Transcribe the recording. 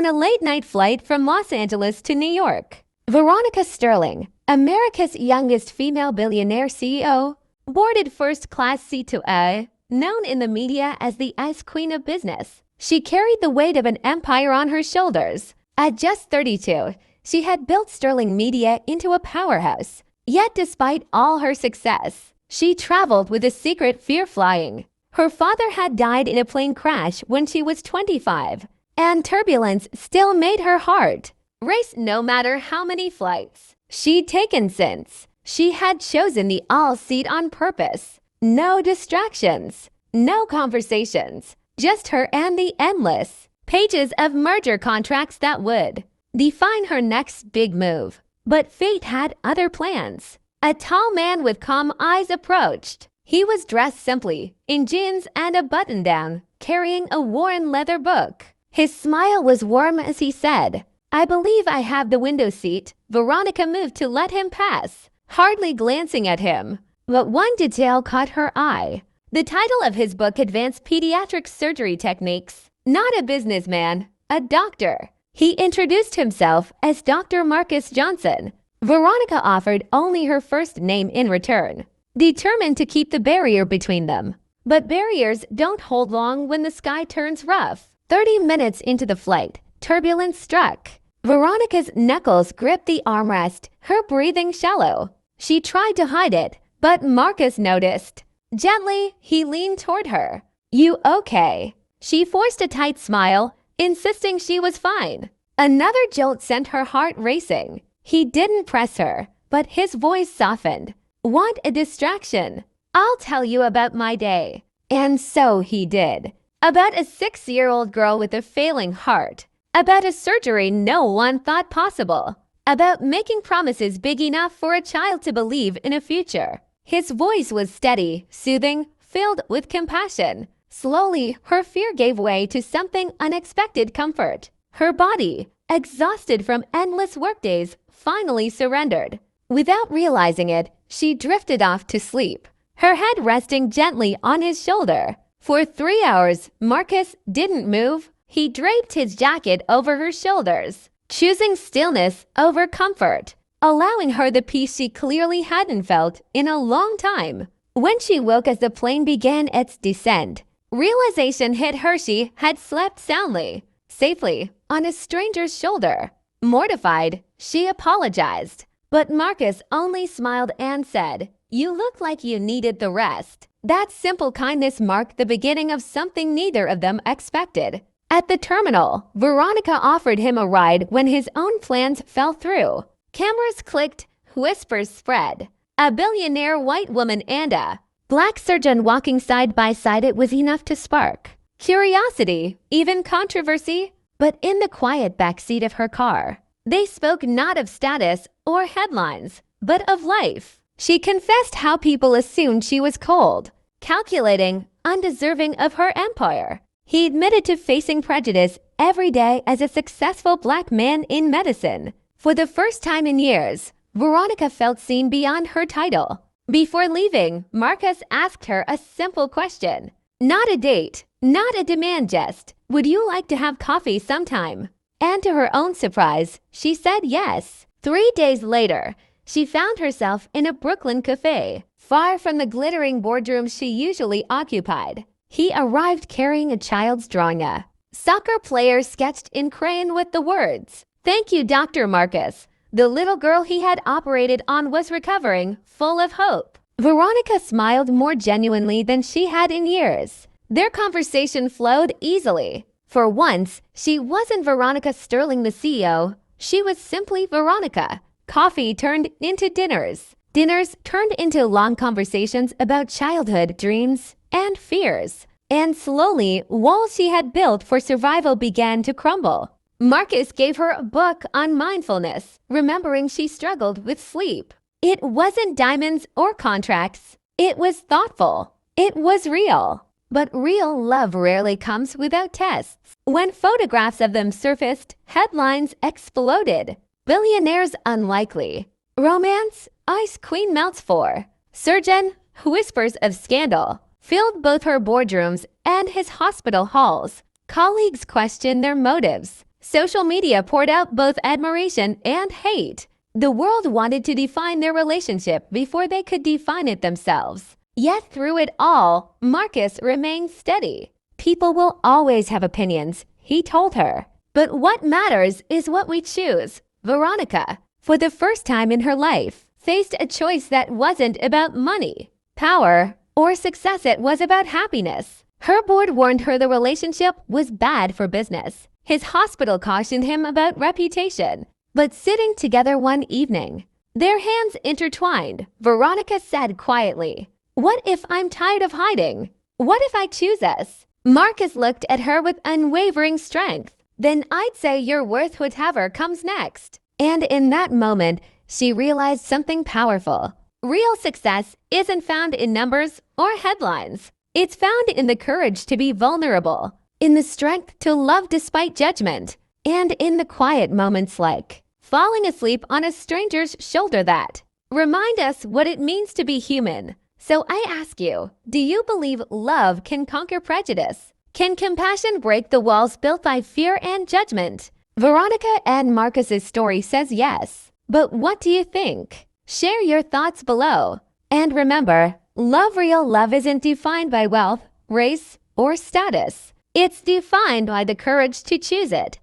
on a late-night flight from Los Angeles to New York. Veronica Sterling, America's youngest female billionaire CEO, boarded first-class seat to A, known in the media as the Ice Queen of Business. She carried the weight of an empire on her shoulders. At just 32, she had built Sterling Media into a powerhouse. Yet despite all her success, she traveled with a secret fear flying. Her father had died in a plane crash when she was 25, and turbulence still made her heart race no matter how many flights she'd taken since. She had chosen the all seat on purpose. No distractions, no conversations, just her and the endless pages of merger contracts that would define her next big move. But fate had other plans. A tall man with calm eyes approached. He was dressed simply, in jeans and a button-down, carrying a worn leather book. His smile was warm as he said, "I believe I have the window seat." Veronica moved to let him pass, hardly glancing at him. But one detail caught her eye. The title of his book, Advanced Pediatric Surgery Techniques. Not a businessman, a doctor. He introduced himself as Dr. Marcus Johnson. Veronica offered only her first name in return, determined to keep the barrier between them. But barriers don't hold long when the sky turns rough. 30 minutes into the flight, turbulence struck. Veronica's knuckles gripped the armrest, her breathing shallow. She tried to hide it, but Marcus noticed. Gently, he leaned toward her. "You okay?" She forced a tight smile, insisting she was fine. Another jolt sent her heart racing. He didn't press her, but his voice softened. "Want a distraction? I'll tell you about my day." And so he did. About a 6-year-old girl with a failing heart. About a surgery no one thought possible. About making promises big enough for a child to believe in a future. His voice was steady, soothing, filled with compassion. Slowly, her fear gave way to something unexpected comfort. Her body, exhausted from endless workdays, finally surrendered. Without realizing it, she drifted off to sleep, her head resting gently on his shoulder. For 3 hours, Marcus didn't move. He draped his jacket over her shoulders, choosing stillness over comfort, allowing her the peace she clearly hadn't felt in a long time. When she woke as the plane began its descent, realization hit her she had slept soundly, safely, on a stranger's shoulder. Mortified, she apologized, but Marcus only smiled and said, "You look like you needed the rest." That simple kindness marked the beginning of something neither of them expected. At the terminal, Veronica offered him a ride when his own plans fell through. Cameras clicked, whispers spread. A billionaire white woman and a black surgeon walking side by side, it was enough to spark curiosity, even controversy. But in the quiet backseat of her car, they spoke not of status or headlines, but of life. She confessed how people assumed she was cold, calculating, undeserving of her empire. He admitted to facing prejudice every day as a successful black man in medicine. For the first time in years, Veronica felt seen beyond her title. Before leaving, Marcus asked her a simple question. Not a date, not a demand, just, "Would you like to have coffee sometime?" And to her own surprise, she said yes. 3 days later, she found herself in a Brooklyn cafe, far from the glittering boardroom she usually occupied. He arrived carrying a child's drawing, a soccer player sketched in crayon with the words, "Thank you, Dr. Marcus." The little girl he had operated on was recovering, full of hope. Veronica smiled more genuinely than she had in years. Their conversation flowed easily. For once, she wasn't Veronica Sterling, the CEO. She was simply Veronica. Coffee turned into dinners. Dinners turned into long conversations about childhood dreams and fears. And slowly, walls she had built for survival began to crumble. Marcus gave her a book on mindfulness, remembering she struggled with sleep. It wasn't diamonds or contracts. It was thoughtful. It was real. But real love rarely comes without tests. When photographs of them surfaced, headlines exploded. Billionaires unlikely. Romance, Ice Queen melts for. Surgeon, whispers of scandal, filled both her boardrooms and his hospital halls. Colleagues questioned their motives. Social media poured out both admiration and hate. The world wanted to define their relationship before they could define it themselves. Yet through it all, Marcus remained steady. People will always have opinions, he told her. But what matters is what we choose. Veronica, for the first time in her life, faced a choice that wasn't about money, power, or success. It was about happiness. Her board warned her the relationship was bad for business. His hospital cautioned him about reputation. But sitting together one evening, their hands intertwined, Veronica said quietly, "What if I'm tired of hiding? What if I choose us?" Marcus looked at her with unwavering strength. "Then I'd say your worth, whatever comes next." And in that moment, she realized something powerful. Real success isn't found in numbers or headlines. It's found in the courage to be vulnerable, in the strength to love despite judgment, and in the quiet moments like falling asleep on a stranger's shoulder that remind us what it means to be human. So I ask you, do you believe love can conquer prejudice? Can compassion break the walls built by fear and judgment? Veronica and Marcus's story says yes. But what do you think? Share your thoughts below. And remember, real love isn't defined by wealth, race, or status. It's defined by the courage to choose it.